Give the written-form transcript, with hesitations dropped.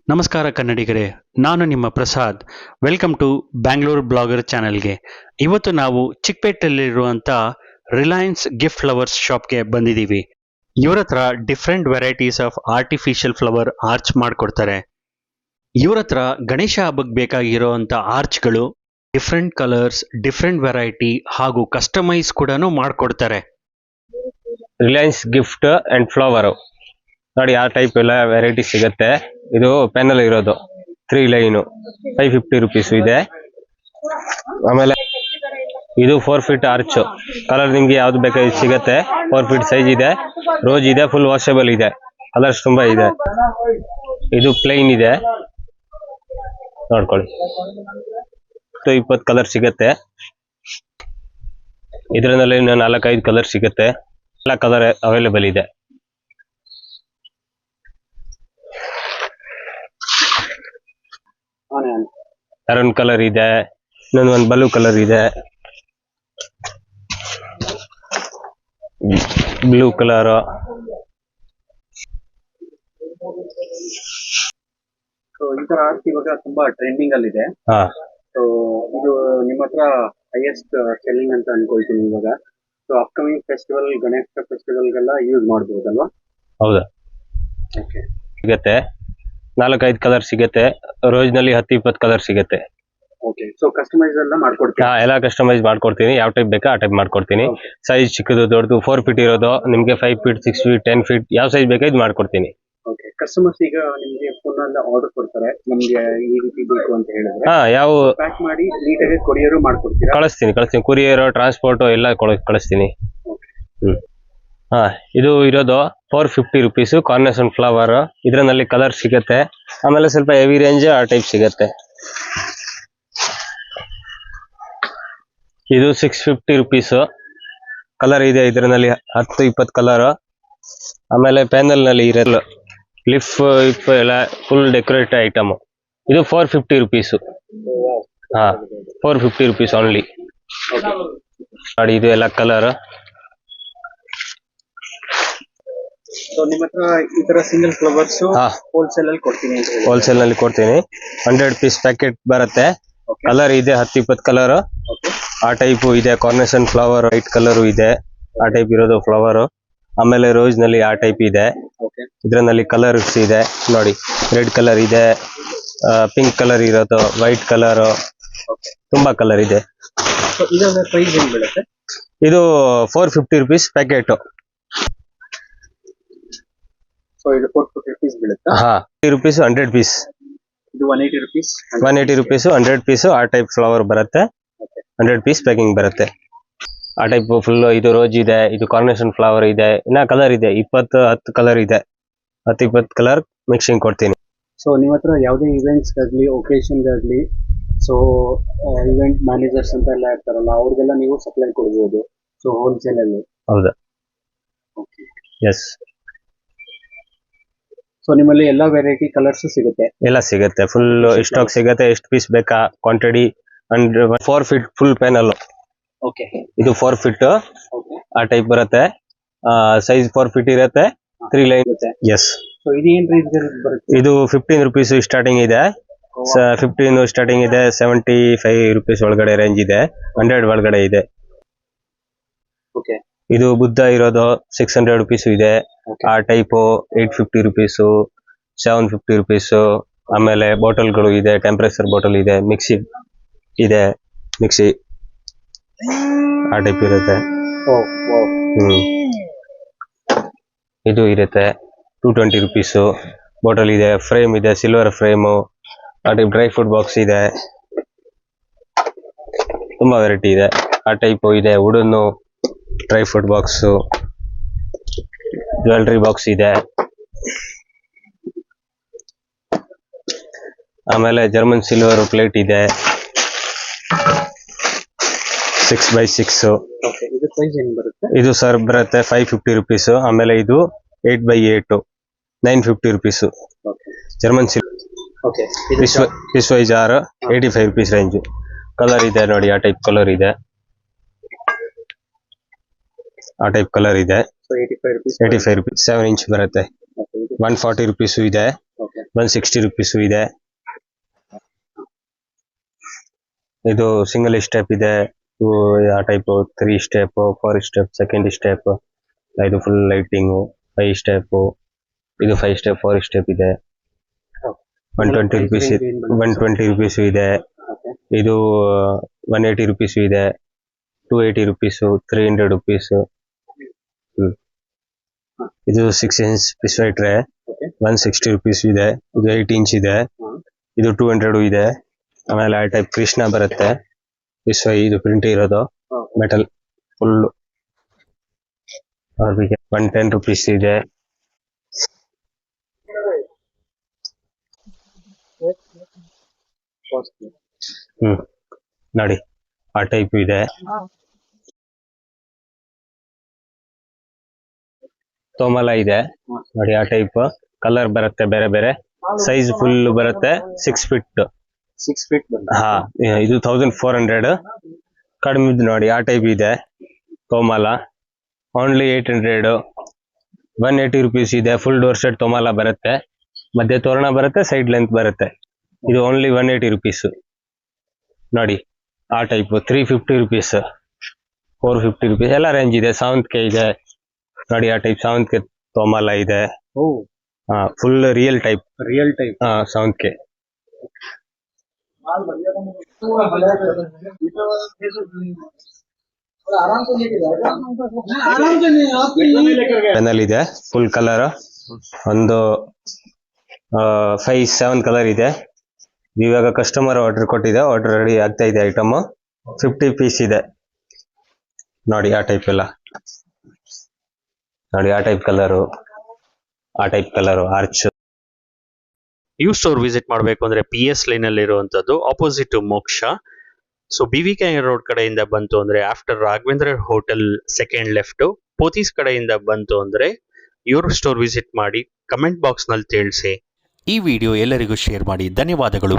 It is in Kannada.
ನಮಸ್ಕಾರ ಕನ್ನಡಿಗರೇ, ನಾನು ನಿಮ್ಮ Prasad. Welcome to Bangalore blogger ಚಾನೆಲ್ಗೆ. ಇವತ್ತು ನಾವು ಚಿಕ್ಕಪೇಟೆಯಲ್ಲಿರುವಂಥ ರಿಲಯನ್ಸ್ ಗಿಫ್ಟ್ ಫ್ಲವರ್ಸ್ ಶಾಪ್ಗೆ ಬಂದಿದ್ದೀವಿ. ಇವ್ರ ಹತ್ರ different varieties of artificial flower arch ಮಾಡಿಕೊಡ್ತಾರೆ. ಇವ್ರ ಹತ್ರ ಗಣೇಶ ಹಬ್ಬಕ್ಕೆ ಬೇಕಾಗಿರೋವಂಥ ಆರ್ಚ್ಗಳು ಡಿಫ್ರೆಂಟ್ ಕಲರ್ಸ್, ಡಿಫ್ರೆಂಟ್ ವೆರೈಟಿ ಹಾಗೂ ಕಸ್ಟಮೈಸ್ ಕೂಡ ಮಾಡಿಕೊಡ್ತಾರೆ. ರಿಲಯನ್ಸ್ ಗಿಫ್ಟ್ ಅಂಡ್ ಫ್ಲವರ್ ನೋಡಿ, ಯಾವ ಟೈಪ್ ಎಲ್ಲ ವೆರೈಟಿ ಸಿಗುತ್ತೆ. ಇದು ಪೆನಲ್ ಇರೋದು 3 ಲೈನ್ 550 ರುಪೀಸ್ ಇದೆ. ಆಮೇಲೆ ಇದು 4 ಫೀಟ್ ಆರ್ಚ್ ಕಲರ್ ನಿಮ್ಗೆ ಯಾವ್ದು ಬೇಕಾದ್ರೆ ಸಿಗತ್ತೆ. 4 ಫೀಟ್ ಸೈಜ್ ಇದೆ, ರೋಜ್ ಇದೆ, ಫುಲ್ ವಾಷಬಲ್ ಇದೆ, ಕಲರ್ಸ್ ತುಂಬಾ ಇದೆ. ಇದು ಪ್ಲೈನ್ ಇದೆ, ನೋಡ್ಕೊಳ್ಳಿ. 20 ಕಲರ್ ಸಿಗತ್ತೆ. ಇದರಲ್ಲಿ 4-5 ಕಲರ್ ಸಿಗತ್ತೆ. ಎಲ್ಲ ಕಲರ್ ಅವೈಲೇಬಲ್ ಇದೆ. ಮೆರೂನ್ ಕಲರ್ ಇದೆ, ಇನ್ನೊಂದು ಬ್ಲೂ ಕಲರ್ ಇದೆ, ಬ್ಲೂ ಕಲರ್. ಈ ತರ ಆರ್ಟ್ ಇವಾಗ ತುಂಬಾ ಟ್ರೆಂಡಿಂಗ್ ಅಲ್ಲಿ ಇದೆ. ಸೊ ಇದು ನಿಮ್ಮ ಹತ್ರ ಹೈಯೆಸ್ಟ್ ಸೆಲ್ಲಿಂಗ್ ಅಂತ ಅನ್ಕೊಳ್ತೀನಿ ಇವಾಗ. ಸೊ ಅಪ್ಕಮಿಂಗ್ ಫೆಸ್ಟಿವಲ್, ಗಣೇಶ ಫೆಸ್ಟಿವಲ್ಗೆಲ್ಲ ಯೂಸ್ ಮಾಡಬಹುದಲ್ವಾ? ಹೌದಾ? ಸಿಗತ್ತೆ. 4-5 ಕಲರ್ ಸಿಗತ್ತೆ. ರೋಜ್ ನಲ್ಲಿ 10-20 ಕಲರ್ ಸಿಗತ್ತೆ. ಓಕೆ. ಸೊ ಕಸ್ಟಮೈಸ್ ಎಲ್ಲ ಮಾಡ್ಕೊಡ್ತೀರಾ? ಎಲ್ಲ ಕಸ್ಟಮೈಸ್ ಮಾಡ್ಕೊಡ್ತೀನಿ. ಯಾವ ಟೈಪ್ ಬೇಕಾ ಆ ಟೈಪ್ ಮಾಡ್ಕೊಡ್ತೀನಿ. ಸೈಜ್ ಚಿಕ್ಕದು, ದೊಡ್ಡದು, 4 ಫೀಟ್ ಇರೋದು, ನಿಮ್ಗೆ 5 ಫೀಟ್, 6 ಫೀಟ್, 10 ಫೀಟ್ ಯಾವ ಸೈಜ್ ಬೇಕಾ ಇದು ಮಾಡ್ಕೊಡ್ತೀನಿ. ಓಕೆ. ಕಸ್ಟಮರ್ಸ್ ಈಗ ನಿಮ್ಗೆ ಫೋನ್ ಅಲ್ಲ ಆರ್ಡರ್ ಕೊಡ್ತಾರೆ, ನಮ್ಗೆ ಈ ರೀತಿ ಬೇಕು ಅಂತ ಹೇಳಿದ್ರೆ ಯಾವ ಪ್ಯಾಕ್ ಮಾಡಿ ನೀಟಾಗಿ ಕೊರಿಯರ್ ಮಾಡ್ಕೊಡ್ತೀರಾ? ಕಳಿಸ್ತೀನಿ. ಕೊರಿಯರ್, ಟ್ರಾನ್ಸ್ಪೋರ್ಟ್ ಎಲ್ಲ ಕಳಿಸ್ತೀನಿ. ಇದು ಇರೋದು 450 ರುಪೀಸ್ ಕಾರ್ನೇಷನ್ ಫ್ಲವರ್. ಇದರಲ್ಲಿ ಕಲರ್ ಸಿಗತ್ತೆ. ಆಮೇಲೆ ಸ್ವಲ್ಪ ಹೆವಿ ರೇಂಜ್ ಆ ಟೈಪ್ ಸಿಗತ್ತೆ. ಇದು 650 ರುಪೀಸ್ ಕಲರ್ ಇದೆ. ಇದರಲ್ಲಿ 10-20 ಕಲರ್. ಆಮೇಲೆ ಪ್ಯಾನಲ್ ನಲ್ಲಿ ಇರಲ್ಲ ಲಿಫ್ ಎಲ್ಲ ಫುಲ್ ಡೆಕೋರೇಟ್ ಐಟಮ್. ಇದು 450 ರುಪೀಸ್. 450 rupees only. ನೋಡಿ, ಇದು ಎಲ್ಲ ಕಲರ್. ಸೊ ನಿಮ್ಮ ಹತ್ರ ಈ ತರ ಸಿಂಗಲ್ ಫ್ಲವರ್ಸ್ ಹೋಲ್ಸೇಲ್ ಅಲ್ಲಿ ಕೊಡ್ತೀನಿ ಅಂತ ಹೇಳಿ? ಹೋಲ್ಸೇಲ್ ನಲ್ಲಿ ಕೊಡ್ತೀನಿ. 100 ಪೀಸ್ ಪ್ಯಾಕೆಟ್ ಬರುತ್ತೆ. ಕಲರ್ ಇದೆ 10-20 ಕಲರ್. ಆ ಟೈಪ್ ಇದೆ. ಕಾರ್ನೇಷನ್ ಫ್ಲವರ್ ವೈಟ್ ಕಲರ್ ಇದೆ, ಆ ಟೈಪ್ ಇರೋದು ಫ್ಲವರ್. ಆಮೇಲೆ ರೋಸ್ ನಲ್ಲಿ ಆ ಟೈಪ್ ಇದೆ. ಇದರಲ್ಲಿ ಕಲರ್ಸ್ ಇದೆ ನೋಡಿ. ರೆಡ್ ಕಲರ್ ಇದೆ, ಪಿಂಕ್ ಕಲರ್ ಇರೋದು, ವೈಟ್ ಕಲರ್, ತುಂಬಾ ಕಲರ್ ಇದೆ. ಇದರ ಪ್ರೈಸ್ ಏನು ಬೀಳುತ್ತೆ? ಇದು 450 ರುಪೀಸ್ ಪ್ಯಾಕೆಟ್. ಸೊ ಇದು 450 ರುಪೀಸ್ ಬೀಳುತ್ತಾ? 50 rupees 100 piece. ಇದು 180 ರುಪೀಸ್. 180 ರುಪೀಸ್ 100 ಪೀಸ್ ಆ ಟೈಪ್ ಫ್ಲವರ್ ಬರುತ್ತೆ. 100 ಪೀಸ್ ಪ್ಯಾಕಿಂಗ್ ಬರುತ್ತೆ. ಆ ಟೈಪ್ ಫುಲ್. ಇದು ರೋಜ್ ಇದೆ, ಇದು ಕಾರ್ನೇಷನ್ ಫ್ಲವರ್ ಇದೆ, ಇನ್ನ ಕಲರ್ ಇದೆ 10 ಕಲರ್ ಇದೆ. 10-20 ಕಲರ್ ಮಿಕ್ಸಿಂಗ್ ಕೊಡ್ತೀನಿ. ಸೊ ನಿಮ್ಮ ಹತ್ರ ಯಾವುದೇ ಇವೆಂಟ್ಸ್ ಆಗಲಿ, ಒಕೇಶನ್ ಆಗಲಿ, ಸೊ ಇವೆಂಟ್ ಮ್ಯಾನೇಜರ್ಸ್ ಅಂತ ಎಲ್ಲ ಇರ್ತಾರಲ್ಲ, ಅವ್ರಿಗೆಲ್ಲ ನೀವು ಸಪ್ಲೈ ಕೊಡ್ಬೋದು. ಸೊ ಹೋಲ್ಸೇಲ್ ಅಲ್ಲಿ. ಹೌದಾ? ಓಕೆ. ಎಸ್. ಸೊ ನಿಮ್ಮಲ್ಲಿ ಎಲ್ಲಾ ವೆರೈಟಿ ಕಲರ್ಸ್ ಸಿಗುತ್ತೆ? ಎಲ್ಲ ಸಿಗುತ್ತೆ. ಫುಲ್ ಸ್ಟಾಕ್ ಸಿಗುತ್ತೆ. ಎಷ್ಟು ಪೀಸ್ ಬೇಕಾ quantity. 4 feet full panel. Okay. ಇದು 4 ಫೀಟ್ ಆ ಟೈಪ್ ಬರುತ್ತೆ. ಸೈಜ್ 4 ಫೀಟ್ ಇರುತ್ತೆ. 3 ಲೈನ್. ಎಸ್. ಸೊ ಇದು ಏನ್ ಪ್ರೈಸ್ ಬರುತ್ತೆ? ಇದು 15 ರುಪೀಸ್ ಸ್ಟಾರ್ಟಿಂಗ್ ಇದೆ. 15 ಸ್ಟಾರ್ಟಿಂಗ್ ಇದೆ. 75 ರುಪೀಸ್ ಒಳಗಡೆ ರೇಂಜ್ ಇದೆ. 100 ಒಳಗಡೆ ಇದೆ. ಓಕೆ. ಇದು ಬುದ್ಧ ಇರೋದು 600 ರುಪೀಸ್ ಇದೆ. ಆ ಟೈಪ್ 850 ರುಪೀಸ್, 750 ರುಪೀಸ್. ಆಮೇಲೆ ಬಾಟಲ್ಗಳು ಇದೆ, ಟೆಂಪರೇಚರ್ ಬಾಟಲ್ ಇದೆ, ಮಿಕ್ಸಿ ಇದೆ, ಮಿಕ್ಸಿ ಆ ಟೈಪ್ ಇರುತ್ತೆ. ಇದು ಇರುತ್ತೆ 220 ರುಪೀಸ್ ಬಾಟಲ್ ಇದೆ. ಫ್ರೇಮ್ ಇದೆ, ಸಿಲ್ವರ್ ಫ್ರೇಮು. ಆ ಟೈಪ್ ಡ್ರೈ ಫ್ರೂಟ್ ಬಾಕ್ಸ್ ಇದೆ. ತುಂಬಾ ವೆರೈಟಿ ಇದೆ. ಆ ಟೈಪ್ ಇದೆ. Wooden dry fruit box, jewellery box ಇದೆ. ಆಮೇಲೆ ಜರ್ಮನ್ ಸಿಲ್ವರ್ ಪ್ಲೇಟ್ ಇದೆ 6x6. ಇದು ಪ್ರೈಸ್ ಏನು ಬರುತ್ತೆ? ಇದು ಸರ್ ಬರುತ್ತೆ 550 ರುಪೀಸ್. ಆಮೇಲೆ ಇದು 8x8 950 rupees. German silver. Okay. Piece wise are 85 rupees range. Colour ಇದೆ ನೋಡಿ, ಆ ಟೈಪ್ ಕಲರ್ ಇದೆ. ಆ ಟೈಪ್ ಕಲರ್ ಇದೆ. 85 ರುಪೀಸ್ 7 ಇಂಚ್ ಬರುತ್ತೆ. 140 ರುಪೀಸ್ ಇದೆ. 160 ರುಪೀಸು ಇದೆ. ಇದು ಸಿಂಗಲ್ ಸ್ಟೆಪ್ ಇದೆ, ಆ type 3 step, 4 step, second step, ಇದು ಫುಲ್ ಲೈಟಿಂಗು, 5 ಸ್ಟೆಪ್, ಇದು 5 ಸ್ಟೆಪ್, 4 ಸ್ಟೆಪ್ ಇದೆ. 120 ರುಪೀಸ್, 120 ರುಪೀಸು ಇದೆ. ಇದು 180 ರುಪೀಸು ಇದೆ, 280 ರುಪೀಸು, 300 ರುಪೀಸು. ಇದು 6 ಇಂಚ್ ಪಿಸ್ವೈ ಟ್ರೇ, 160 ರುಪೀಸ್ ಇದೆ. ಇದು 8 ಇಂಚ್ ಇದೆ, ಇದು 200 ಇದೆ. ಆಮೇಲೆ ಆ ಟೈಪ್ ಕೃಷ್ಣ ಬರುತ್ತೆ, ಪಿಸ್ವೈ, ಇದು ಪ್ರಿಂಟ್ ಇರೋದು, ಮೆಟಲ್ ಫುಲ್, 110 ರುಪೀಸ್ ಇದೆ. ನೋಡಿ ಆ ಟೈಪ್ ಇದೆ. ತೋಮಲ ಇದೆ ನೋಡಿ, ಆ ಟೈಪ್ ಕಲರ್ ಬರುತ್ತೆ, ಬೇರೆ ಬೇರೆ ಸೈಜ್ ಫುಲ್ ಬರುತ್ತೆ. 6 ಫೀಟ್, 6 ಫೀಟ್ ಹಾ. ಇದು 1400 ಕಡಿಮೆ ನೋಡಿ, ಆ ಟೈಪ್ ಇದೆ. ತೋಮಲ ಓನ್ಲಿ 800, 180 ರುಪೀಸ್ ಇದೆ. ಫುಲ್ ಡೋರ್ ಸೆಟ್ ತೋಮಲ ಬರುತ್ತೆ, ಮಧ್ಯೆ ತೋರಣ ಬರುತ್ತೆ, ಸೈಡ್ ಲೆಂತ್ ಬರುತ್ತೆ. ಇದು ಓನ್ಲಿ 180 ರುಪೀಸ್ ನೋಡಿ. ಆ ಟೈಪ್ 350 ರುಪೀಸ್, 450 ರುಪೀಸ್ ಎಲ್ಲ ರೇಂಜ್ ಇದೆ. ಸಾವಂತಿಗೆ ಇದೆ ನೋಡಿ, ಆ ಟೈಪ್ ಸಾವಂತಿಗೆ ತೋಮಲ ಇದೆ. ಫುಲ್ ರಿಯಲ್ ಟೈಪ್ ಸಾವಂತಿಗೆ. ಪೆನಲ್ ಇದೆ ಫುಲ್ ಕಲರ್, ಒಂದು 5-7 ಕಲರ್ ಇದೆ. ಇವಾಗ ಕಸ್ಟಮರ್ ಆರ್ಡರ್ ಕೊಟ್ಟಿದೆ, ಆರ್ಡರ್ ರೆಡಿ ಆಗ್ತಾ ಇದೆ. ಐಟಮ್ 50 ಪೀಸ್ ಇದೆ ನೋಡಿ. ಆ ಟೈಪ್ ಎಲ್ಲ ನೋಡಿ, ಆ ಟೈಪ್ ಕಲರು, ಆ ಟೈಪ್ ಕಲರು, ಆರ್ಚ್. ಈ ಸ್ಟೋರ್ ವಿಸಿಟ್ ಮಾಡಬೇಕು ಅಂದ್ರೆ PS ಲೈನ್ ಅಲ್ಲಿ ಇರುವಂತದ್ದು, ಆಪೋಸಿಟ್ ಮೋಕ್ಷ. ಸೊ BVK ರೋಡ್ ಕಡೆಯಿಂದ ಬಂತು ಅಂದ್ರೆ after Raghavendra hotel second left. Pothys ಕಡೆಯಿಂದ ಬಂತು ಅಂದ್ರೆ ಇವ್ರ ಸ್ಟೋರ್ ವಿಸಿಟ್ ಮಾಡಿ, ಕಮೆಂಟ್ ಬಾಕ್ಸ್ ನಲ್ಲಿ ತಿಳಿಸಿ. ಈ ವಿಡಿಯೋ ಎಲ್ಲರಿಗೂ ಶೇರ್ ಮಾಡಿ. ಧನ್ಯವಾದಗಳು.